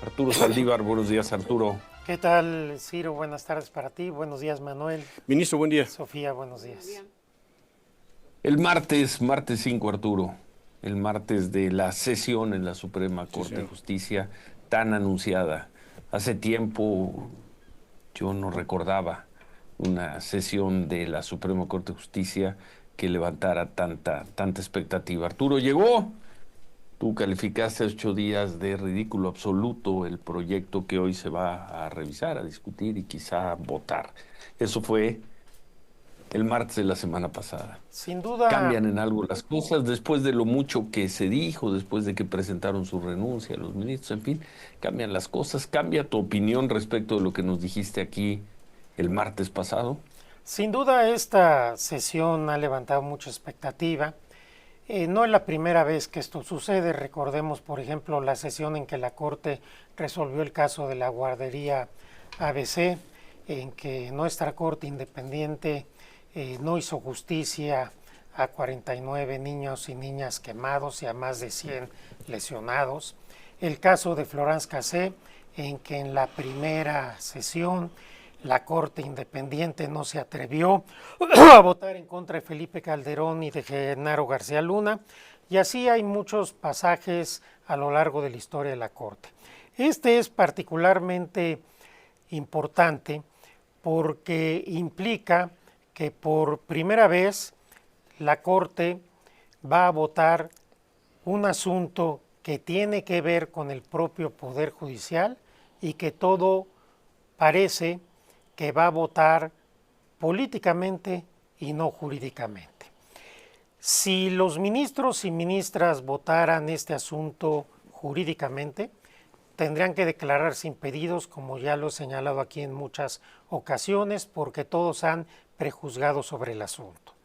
Arturo Saldívar, buenos días, Arturo. ¿Qué tal, Ciro? Buenas tardes para ti. Buenos días, Manuel. Ministro, buen día. Sofía, buenos días. El martes 5, Arturo, el martes de la sesión en la Suprema Corte de Justicia, tan anunciada. Hace tiempo yo no recordaba una sesión de la Suprema Corte de Justicia que levantara tanta expectativa. Arturo, llegó. Tú calificaste hace 8 días de ridículo absoluto el proyecto que hoy se va a revisar, a discutir y quizá votar. Eso fue el martes de la semana pasada. Sin duda. ¿Cambian en algo las cosas después de lo mucho que se dijo, después de que presentaron su renuncia los ministros? En fin, cambian las cosas. ¿Cambia tu opinión respecto de lo que nos dijiste aquí el martes pasado? Sin duda, esta sesión ha levantado mucha expectativa. No es la primera vez que esto sucede. Recordemos, por ejemplo, la sesión en que la Corte resolvió el caso de la guardería ABC, en que nuestra Corte Independiente no hizo justicia a 49 niños y niñas quemados y a más de 100 lesionados. El caso de Florence Cassé, en que en la primera sesión la Corte Independiente no se atrevió a votar en contra de Felipe Calderón y de Genaro García Luna, y así hay muchos pasajes a lo largo de la historia de la Corte. Este es particularmente importante porque implica que por primera vez la Corte va a votar un asunto que tiene que ver con el propio Poder Judicial y que todo parece que va a votar políticamente y no jurídicamente. Si los ministros y ministras votaran este asunto jurídicamente, tendrían que declararse impedidos, como ya lo he señalado aquí en muchas ocasiones, porque todos han prejuzgado sobre el asunto.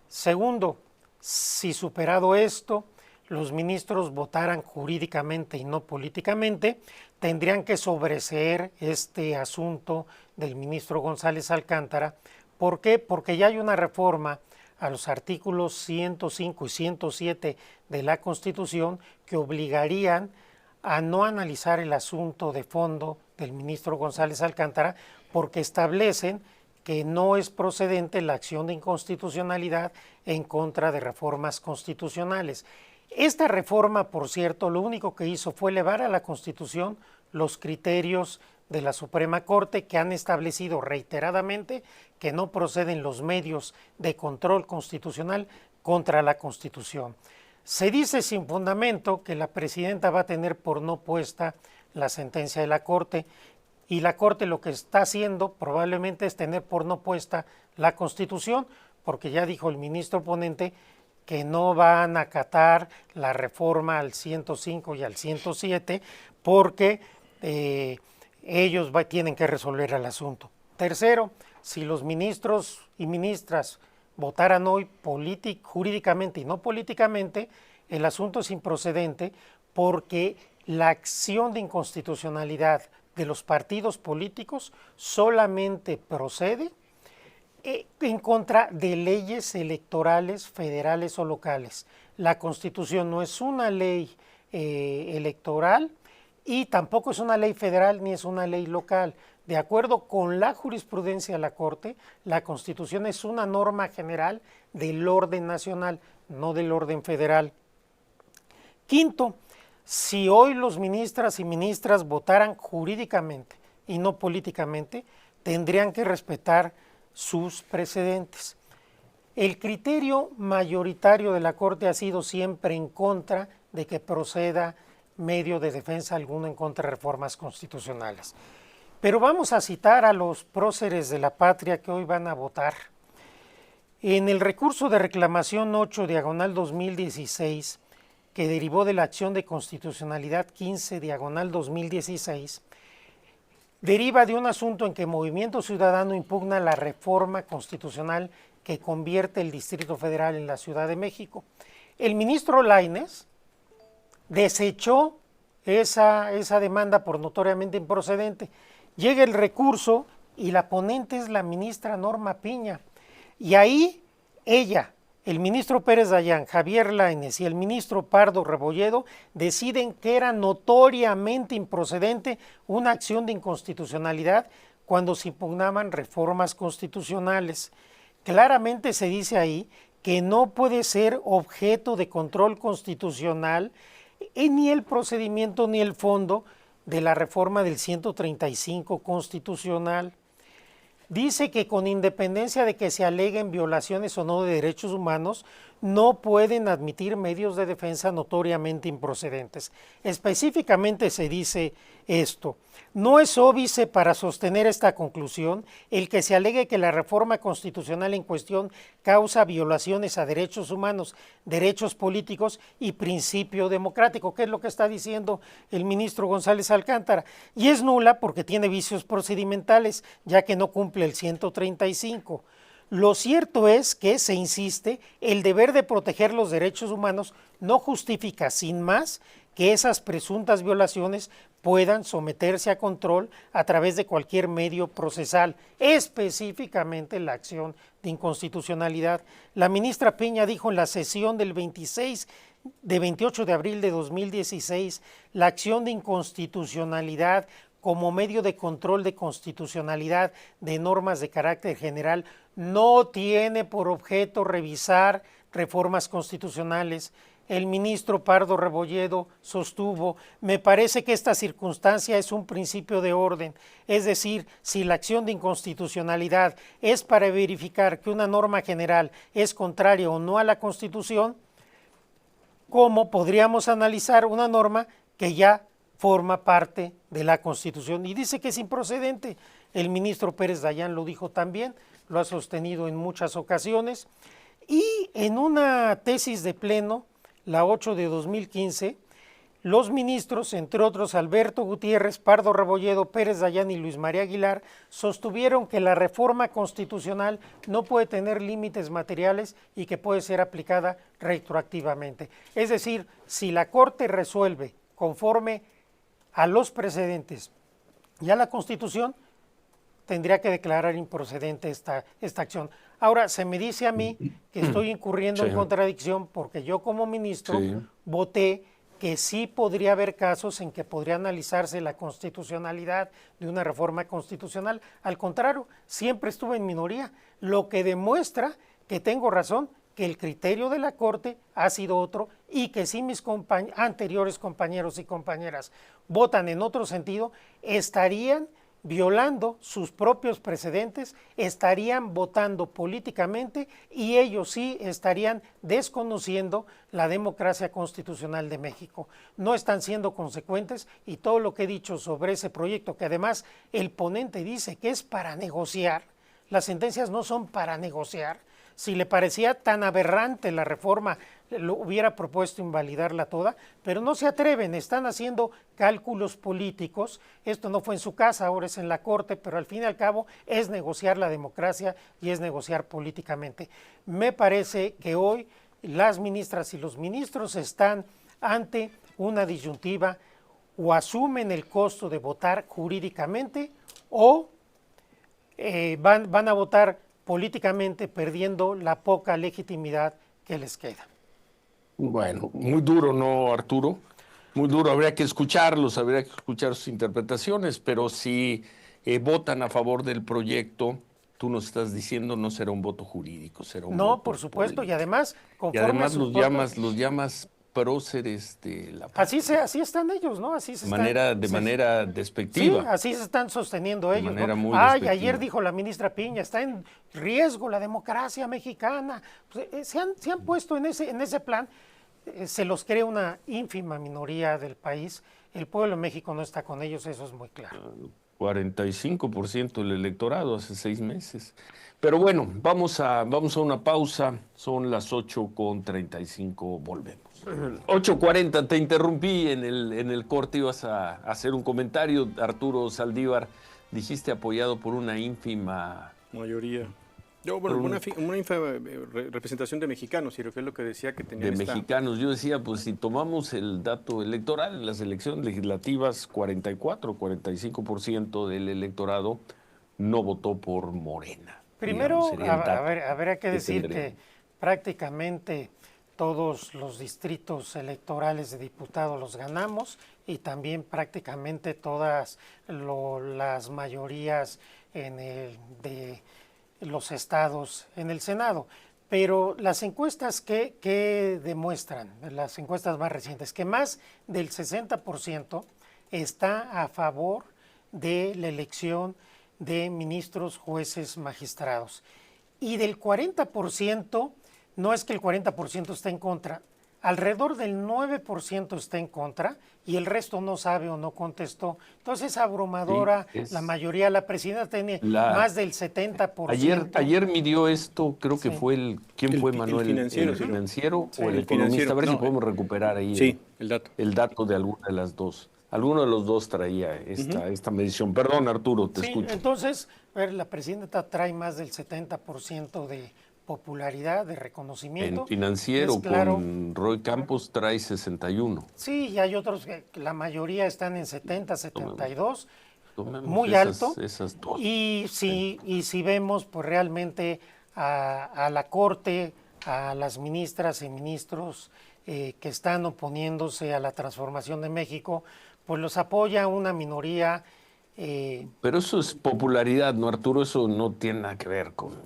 Segundo, si superado esto, los ministros votaran jurídicamente y no políticamente, tendrían que sobreseer este asunto del ministro González Alcántara. ¿Por qué? Porque ya hay una reforma a los artículos 105 y 107 de la Constitución que obligarían a no analizar el asunto de fondo del ministro González Alcántara, porque establecen que no es procedente la acción de inconstitucionalidad en contra de reformas constitucionales. Esta reforma, por cierto, lo único que hizo fue elevar a la Constitución los criterios de la Suprema Corte, que han establecido reiteradamente que no proceden los medios de control constitucional contra la Constitución. Se dice sin fundamento que la presidenta va a tener por no puesta la sentencia de la Corte, y la Corte lo que está haciendo probablemente es tener por no puesta la Constitución, porque ya dijo el ministro ponente que no van a acatar la reforma al 105 y al 107 porque ellos tienen que resolver el asunto. Tercero, si los ministros y ministras votaran hoy jurídicamente y no políticamente, el asunto es improcedente porque la acción de inconstitucionalidad de los partidos políticos solamente procede en contra de leyes electorales federales o locales. La Constitución no es una ley electoral y tampoco es una ley federal ni es una ley local. De acuerdo con la jurisprudencia de la Corte, la Constitución es una norma general del orden nacional, no del orden federal. Quinto, si hoy los ministras y ministras votaran jurídicamente y no políticamente, tendrían que respetar sus precedentes. El criterio mayoritario de la Corte ha sido siempre en contra de que proceda medio de defensa alguno en contra de reformas constitucionales. Pero vamos a citar a los próceres de la patria que hoy van a votar. En el recurso de reclamación 8/2016, que derivó de la acción de constitucionalidad 15/2016, deriva de un asunto en que Movimiento Ciudadano impugna la reforma constitucional que convierte el Distrito Federal en la Ciudad de México. El ministro Lainez desechó esa demanda por notoriamente improcedente. Llega el recurso y la ponente es la ministra Norma Piña. Y ahí ella, el ministro Pérez Dayán, Javier Lainez y el ministro Pardo Rebolledo deciden que era notoriamente improcedente una acción de inconstitucionalidad cuando se impugnaban reformas constitucionales. Claramente se dice ahí que no puede ser objeto de control constitucional ni el procedimiento ni el fondo de la reforma del 135 constitucional. Dice que con independencia de que se aleguen violaciones o no de derechos humanos, no pueden admitir medios de defensa notoriamente improcedentes. Específicamente se dice esto: no es óbice para sostener esta conclusión el que se alegue que la reforma constitucional en cuestión causa violaciones a derechos humanos, derechos políticos y principio democrático, que es lo que está diciendo el ministro González Alcántara, y es nula porque tiene vicios procedimentales, ya que no cumple el 135. Lo cierto es que, se insiste, el deber de proteger los derechos humanos no justifica, sin más, que esas presuntas violaciones puedan someterse a control a través de cualquier medio procesal, específicamente la acción de inconstitucionalidad. La ministra Piña dijo en la sesión del 28 de abril de 2016, la acción de inconstitucionalidad como medio de control de constitucionalidad de normas de carácter general no tiene por objeto revisar reformas constitucionales. El ministro Pardo Rebolledo sostuvo: me parece que esta circunstancia es un principio de orden, es decir, si la acción de inconstitucionalidad es para verificar que una norma general es contraria o no a la Constitución, ¿cómo podríamos analizar una norma que ya forma parte de la Constitución? Y dice que es improcedente. El ministro Pérez Dayán lo dijo también, lo ha sostenido en muchas ocasiones, y en una tesis de pleno, la 8 de 2015, los ministros, entre otros Alberto Gutiérrez, Pardo Rebolledo, Pérez Dayán y Luis María Aguilar, sostuvieron que la reforma constitucional no puede tener límites materiales y que puede ser aplicada retroactivamente. Es decir, si la Corte resuelve conforme a los precedentes y a la Constitución, tendría que declarar improcedente esta acción. Ahora, se me dice a mí que estoy incurriendo en contradicción porque yo como ministro voté que sí podría haber casos en que podría analizarse la constitucionalidad de una reforma constitucional. Al contrario, siempre estuve en minoría, lo que demuestra que tengo razón, que el criterio de la Corte ha sido otro y que si mis anteriores compañeros y compañeras votan en otro sentido, estarían violando sus propios precedentes, estarían votando políticamente y ellos sí estarían desconociendo la democracia constitucional de México. No están siendo consecuentes y todo lo que he dicho sobre ese proyecto, que además el ponente dice que es para negociar, las sentencias no son para negociar. Si le parecía tan aberrante la reforma, lo hubiera propuesto invalidarla toda, pero no se atreven, están haciendo cálculos políticos. Esto no fue en su casa, ahora es en la Corte, pero al fin y al cabo es negociar la democracia y es negociar políticamente. Me parece que hoy las ministras y los ministros están ante una disyuntiva: o asumen el costo de votar jurídicamente o van a votar políticamente, perdiendo la poca legitimidad que les queda. Bueno, muy duro, ¿no, Arturo? Muy duro, habría que escucharlos, habría que escuchar sus interpretaciones, pero si votan a favor del proyecto, tú nos estás diciendo no será un voto jurídico, será un voto No, por supuesto, político. y además, Y además los llamas próceres de la patria. Así están ellos, ¿no? Así se de manera despectiva. Sí, así se están sosteniendo ellos, manera ¿no? muy Ay, despectiva. ayer dijo la ministra Piña, está en riesgo la democracia mexicana. Pues, se han puesto en ese plan. Se los cree una ínfima minoría del país. El pueblo de México no está con ellos, eso es muy claro. 45% del electorado hace 6 meses. Pero bueno, vamos a una pausa. Son las 8:35, volvemos. 8:40, te interrumpí en el corte, ibas a hacer un comentario, Arturo Saldívar. Dijiste apoyado por una ínfima mayoría. Bueno, una ínfima representación de mexicanos, y lo que es lo que decía que tenían mexicanos. Yo decía, pues si tomamos el dato electoral en las elecciones legislativas, 45% del electorado no votó por Morena. Primero, habrá que decir prácticamente todos los distritos electorales de diputados los ganamos y también prácticamente todas las mayorías de los estados en el Senado. Pero las encuestas que demuestran, las encuestas más recientes, que más del 60% está a favor de la elección de ministros, jueces, magistrados. Y del 40%, no es que el 40% está en contra, alrededor del 9% está en contra y el resto no sabe o no contestó. Entonces es abrumadora, la mayoría, la presidenta tiene más del 70%. Ayer midió esto, creo que fue ¿quién fue Manuel? ¿El financiero o el economista? A ver si podemos recuperar ahí el dato de alguna de las dos. Alguno de los dos traía esta medición. Perdón, Arturo, te escucho. Entonces, la presidenta trae más del 70% de popularidad, de reconocimiento. En financiero, claro, con Roy Campos trae 61. Sí, y hay otros que la mayoría están en 70, 72, muy esas dos. Y si vemos, pues realmente a la Corte, a las ministras y ministros que están oponiéndose a la transformación de México, pues los apoya una minoría. Pero eso es popularidad, ¿no, Arturo? Eso no tiene nada que ver con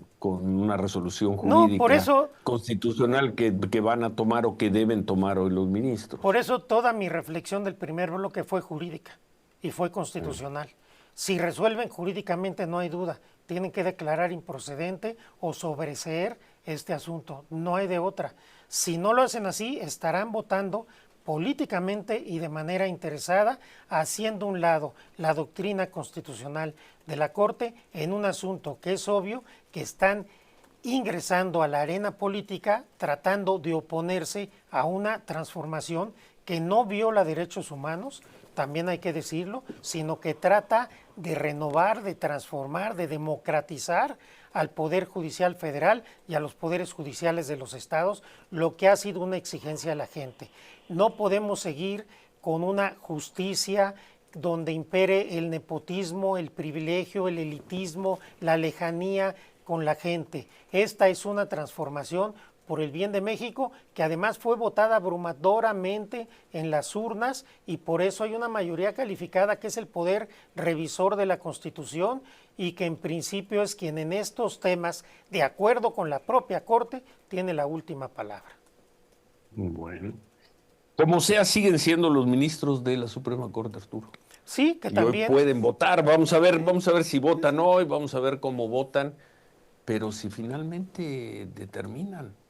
una resolución jurídica constitucional que van a tomar o que deben tomar hoy los ministros. Por eso toda mi reflexión del primer bloque fue jurídica y fue constitucional. Si resuelven jurídicamente, no hay duda, tienen que declarar improcedente o sobreseer este asunto, no hay de otra. Si no lo hacen así, estarán votando políticamente y de manera interesada, haciendo un lado la doctrina constitucional de la Corte en un asunto que es obvio que están ingresando a la arena política tratando de oponerse a una transformación que no viola derechos humanos, también hay que decirlo, sino que trata de renovar, de transformar, de democratizar al Poder Judicial Federal y a los poderes judiciales de los estados, lo que ha sido una exigencia a la gente. No podemos seguir con una justicia donde impere el nepotismo, el privilegio, el elitismo, la lejanía con la gente. Esta es una transformación por el bien de México, que además fue votada abrumadoramente en las urnas y por eso hay una mayoría calificada que es el poder revisor de la Constitución y que en principio es quien en estos temas, de acuerdo con la propia Corte, tiene la última palabra. Bueno, como sea, siguen siendo los ministros de la Suprema Corte, Arturo. Sí, que también. Hoy pueden votar, vamos a ver si votan hoy, vamos a ver cómo votan, pero si finalmente determinan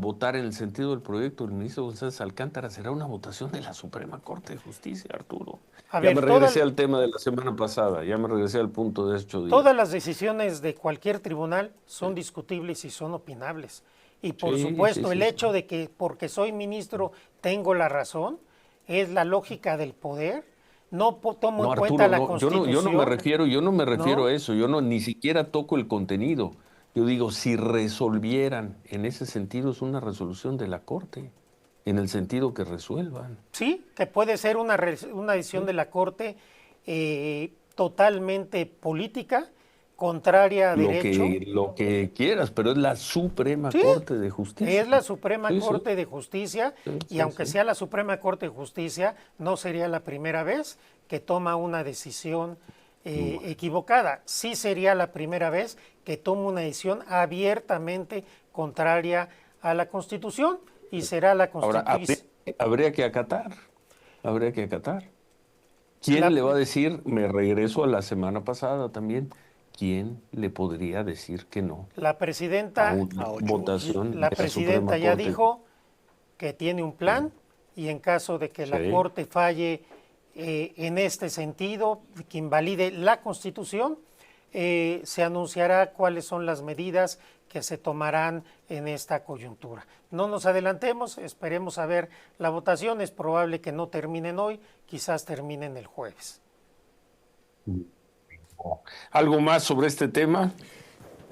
votar en el sentido del proyecto del ministro González Alcántara, será una votación de la Suprema Corte de Justicia, Arturo. Me regresé al tema de la semana pasada, ya me regresé al punto de 8 días. Todas las decisiones de cualquier tribunal son discutibles y son opinables. Y por supuesto, el hecho de que porque soy ministro tengo la razón, es la lógica del poder. No tomo en cuenta la Constitución. Yo no me refiero a eso, yo ni siquiera toco el contenido. Yo digo, si resolvieran, en ese sentido es una resolución de la Corte, en el sentido que resuelvan. Sí, que puede ser una decisión de la Corte totalmente política, contraria a derecho. Lo que quieras, pero es la Suprema Corte de Justicia. Es la Suprema Corte de Justicia y aunque sea la Suprema Corte de Justicia, no sería la primera vez que toma una decisión equivocada. Sí sería la primera vez que toma una decisión abiertamente contraria a la Constitución y será la Constitución. Ahora, habría que acatar. ¿Quién le va a decir, me regreso a la semana pasada también, quién le podría decir que no? La presidenta, votación. La presidenta ya dijo que tiene un plan y en caso de que la Corte falle en este sentido, que invalide la Constitución, se anunciará cuáles son las medidas que se tomarán en esta coyuntura. No nos adelantemos, esperemos a ver la votación, es probable que no terminen hoy, quizás terminen el jueves. ¿Algo más sobre este tema?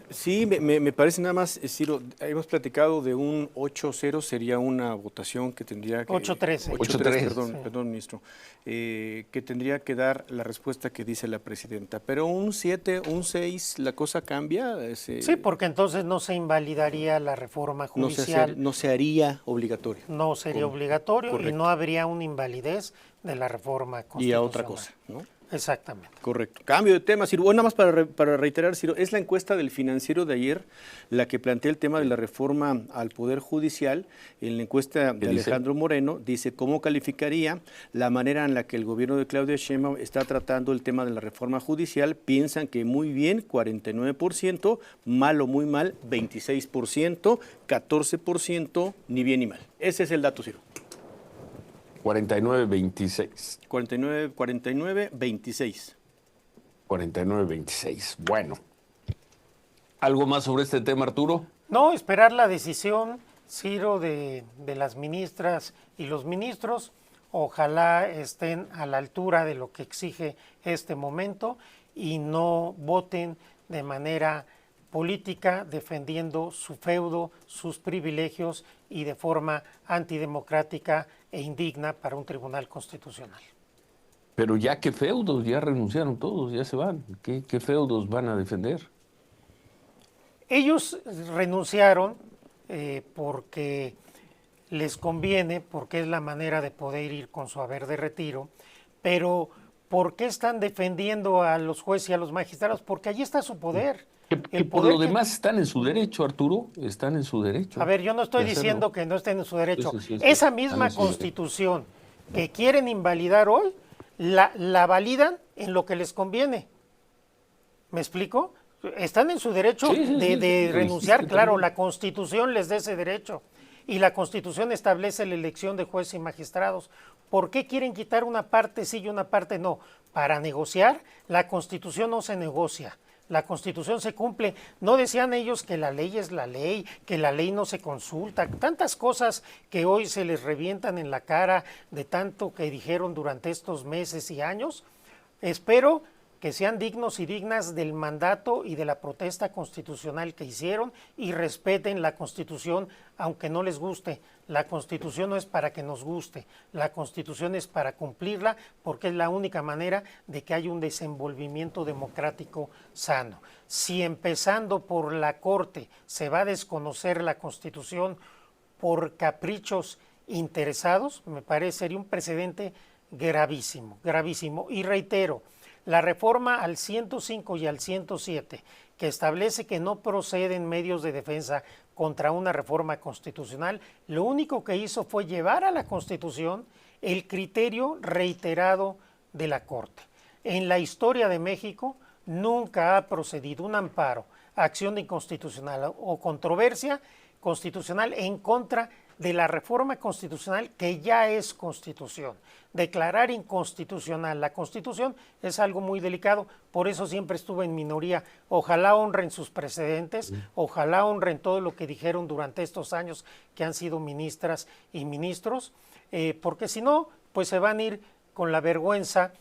Sí, me parece nada más, Ciro, hemos platicado de un 8-0, sería una votación que tendría que... 8-13. 8-3, 8-3. perdón, perdón, ministro, que tendría que dar la respuesta que dice la presidenta. Pero un 7, un 6, ¿la cosa cambia? Sí, porque entonces no se invalidaría la reforma no judicial. no se haría obligatorio. No sería obligatorio correcto. y no habría una invalidez de la reforma constitucional. Y a otra cosa, ¿no? Exactamente. Correcto. Cambio de tema, Ciro. Bueno, nada más para reiterar, Ciro, es la encuesta del Financiero de ayer la que plantea el tema de la reforma al Poder Judicial. En la encuesta de Alejandro Moreno dice cómo calificaría la manera en la que el gobierno de Claudia Sheinbaum está tratando el tema de la reforma judicial. Piensan que muy bien, 49%, mal o muy mal, 26%, 14%, ni bien ni mal. Ese es el dato, Ciro. 49-26. 49-26. 49-26. Bueno. ¿Algo más sobre este tema, Arturo? No, esperar la decisión, Ciro, de las ministras y los ministros. Ojalá estén a la altura de lo que exige este momento y no voten de manera política defendiendo su feudo, sus privilegios y de forma antidemocrática e indigna para un tribunal constitucional. Pero ya qué feudos, ya renunciaron todos, ya se van. ¿Qué feudos van a defender? Ellos renunciaron porque les conviene, porque es la manera de poder ir con su haber de retiro, pero ¿por qué están defendiendo a los jueces y a los magistrados? Porque allí está su poder. Que por lo demás están en su derecho, Arturo, están en su derecho. A ver, yo no estoy diciendo que no estén en su derecho. Sí. Esa misma Constitución que quieren invalidar hoy, la validan en lo que les conviene. ¿Me explico? Están en su derecho de renunciar, claro, la Constitución les da ese derecho. Y la Constitución establece la elección de jueces y magistrados. ¿Por qué quieren quitar una parte sí y una parte no? Para negociar, la Constitución no se negocia. La Constitución se cumple. No decían ellos que la ley es la ley, que la ley no se consulta. Tantas cosas que hoy se les revientan en la cara de tanto que dijeron durante estos meses y años. Espero que sean dignos y dignas del mandato y de la protesta constitucional que hicieron y respeten la Constitución aunque no les guste. La Constitución no es para que nos guste, la Constitución es para cumplirla porque es la única manera de que haya un desenvolvimiento democrático sano. Si empezando por la Corte se va a desconocer la Constitución por caprichos interesados, me parece sería un precedente gravísimo, gravísimo. Y reitero, la reforma al 105 y al 107, que establece que no proceden medios de defensa contra una reforma constitucional, lo único que hizo fue llevar a la Constitución el criterio reiterado de la Corte. En la historia de México nunca ha procedido un amparo, acción de inconstitucional o controversia constitucional en contra de la reforma constitucional que ya es Constitución. Declarar inconstitucional la Constitución es algo muy delicado, por eso siempre estuve en minoría. Ojalá honren sus precedentes, ojalá honren todo lo que dijeron durante estos años que han sido ministras y ministros, porque si no, pues se van a ir con la vergüenza,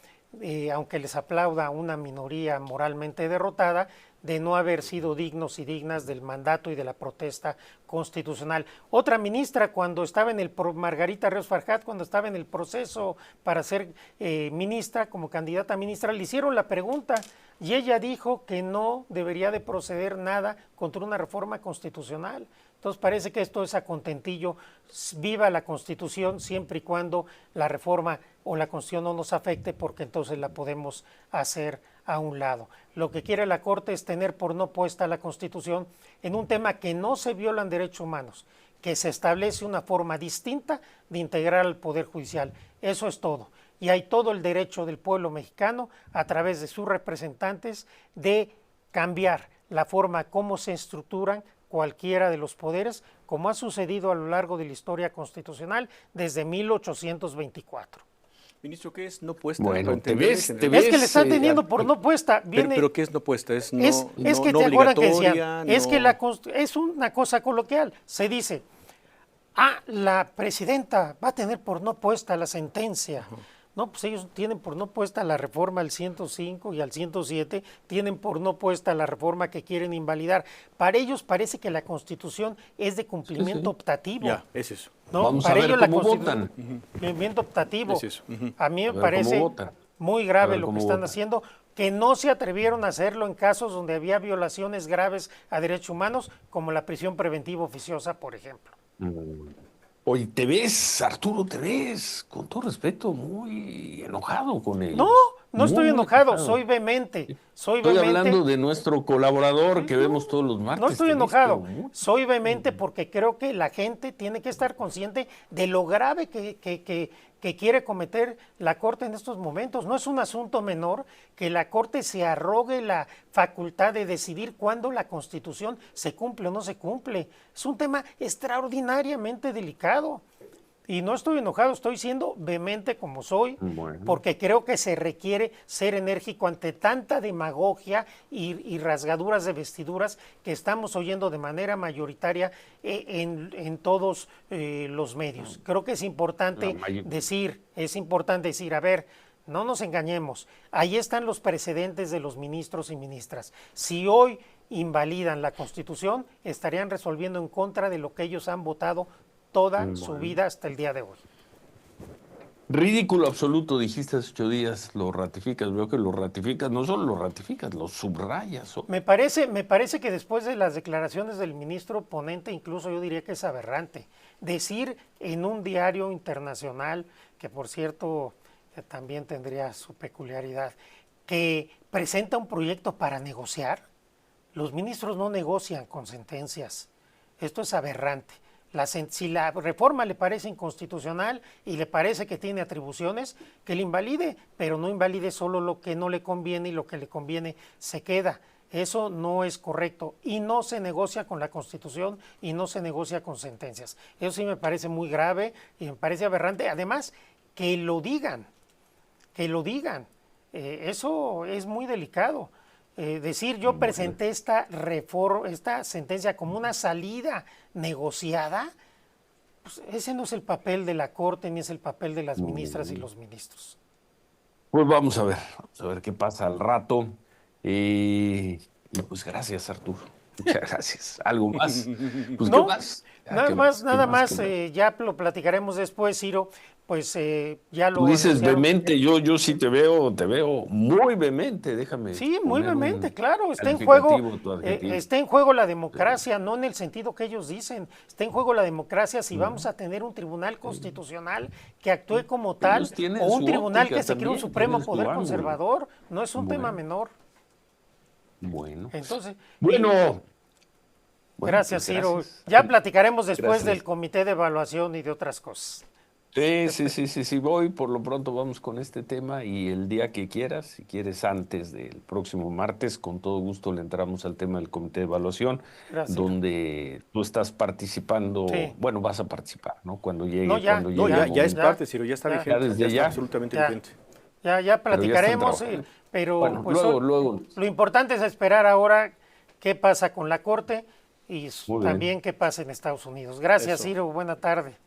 aunque les aplauda una minoría moralmente derrotada, de no haber sido dignos y dignas del mandato y de la protesta constitucional. Otra ministra, cuando estaba en el Margarita Ríos Farjat, cuando estaba en el proceso para ser ministra, como candidata a ministra, le hicieron la pregunta y ella dijo que no debería de proceder nada contra una reforma constitucional. Entonces parece que esto es a contentillo. Viva la Constitución siempre y cuando la reforma o la Constitución no nos afecte, porque entonces la podemos hacer a un lado. Lo que quiere la Corte es tener por no puesta la Constitución en un tema que no se violan derechos humanos, que se establece una forma distinta de integrar al Poder Judicial. Eso es todo. Y hay todo el derecho del pueblo mexicano, a través de sus representantes, de cambiar la forma como se estructuran cualquiera de los poderes, como ha sucedido a lo largo de la historia constitucional desde 1824. Ministro, ¿qué es no puesta? Bueno, te Es ves, que le están teniendo por no puesta. Pero ¿qué es no puesta? Es no, es que no te acuerdas que decían, obligatoria, es que es una cosa coloquial. Se dice, la presidenta va a tener por no puesta la sentencia No, pues ellos tienen por no puesta la reforma al 105 y al 107, tienen por no puesta la reforma que quieren invalidar. Para ellos parece que la Constitución es de cumplimiento optativo. Ya, es eso. ¿No? Vamos Para a ver ellos la cómo Constitución votan. cumplimiento optativo. Es eso. A mí me A ver parece cómo votan. muy A grave ver lo que cómo están votan. haciendo, que no se atrevieron a hacerlo en casos donde había violaciones graves a derechos humanos, como la prisión preventiva oficiosa, por ejemplo. Oye, te ves, Arturo, te ves, con todo respeto, muy enojado con ellos. No, no estoy Muy enojado, soy vehemente. Soy Estoy vehemente. hablando de nuestro colaborador que vemos todos los martes. No estoy te ves, enojado, pero muy- soy vehemente porque creo que la gente tiene que estar consciente de lo grave que quiere cometer la Corte en estos momentos. No es un asunto menor que la Corte se arrogue la facultad de decidir cuándo la Constitución se cumple o no se cumple. Es un tema extraordinariamente delicado. Y no estoy enojado, estoy siendo vehemente como soy, Bueno. porque creo que se requiere ser enérgico ante tanta demagogia y rasgaduras de vestiduras que estamos oyendo de manera mayoritaria en todos los medios. Creo que es importante decir, a ver, no nos engañemos, ahí están los precedentes de los ministros y ministras. Si hoy invalidan la Constitución, estarían resolviendo en contra de lo que ellos han votado toda su vida hasta el día de hoy. Ridículo absoluto, dijiste hace 8 días, lo ratificas, veo que lo ratificas, no solo lo ratificas, lo subrayas. Me parece que después de las declaraciones del ministro ponente, incluso yo diría que es aberrante, decir en un diario internacional, que por cierto también tendría su peculiaridad, que presenta un proyecto para negociar. Los ministros no negocian con sentencias. Esto es aberrante. Si la reforma le parece inconstitucional y le parece que tiene atribuciones, que le invalide, pero no invalide solo lo que no le conviene y lo que le conviene se queda. Eso no es correcto y no se negocia con la Constitución y no se negocia con sentencias. Eso sí me parece muy grave y me parece aberrante. Además, que lo digan. Eso es muy delicado. Decir yo presenté esta sentencia como una salida negociada, pues ese no es el papel de la Corte ni es el papel de las ministras y los ministros. Pues vamos a ver qué pasa al rato. Y pues gracias, Arturo. Muchas gracias. ¿Algo más? Pues No, ¿qué más? nada más, ya lo platicaremos después, Ciro, pues ya lo Tú dices anunciaron. vehemente, yo sí te veo muy vehemente, déjame. Sí, muy poner un vehemente, claro, está en calificativo, tu adjetivo. está en juego la democracia, no en el sentido que ellos dicen, está en juego la democracia si vamos a tener un tribunal constitucional que actúe como tal, Ellos tienen o un su tribunal óptica que se cree un también, supremo tienen su poder ángulo. conservador, no es un tema Bueno. menor. Bueno. Entonces, Bueno, gracias, pues Ciro. gracias. Ya platicaremos después Gracias. del comité de evaluación y de otras cosas. Sí, voy. Por lo pronto vamos con este tema y el día que quieras, si quieres antes del próximo martes, con todo gusto le entramos al tema del comité de evaluación, Gracias. donde tú estás participando, Sí. bueno, vas a participar, ¿no? Cuando llegue, No, ya. cuando No, llegue el ya es momento. parte, Ciro, ya está Ya. vigente, Ya desde ya está ya. absolutamente Ya. vigente. Ya platicaremos, Pero ya están pero Bueno, pues luego. lo importante es esperar ahora qué pasa con la Corte y Muy bien. también qué pasa en Estados Unidos. Gracias, Eso. Ciro. Buena tarde.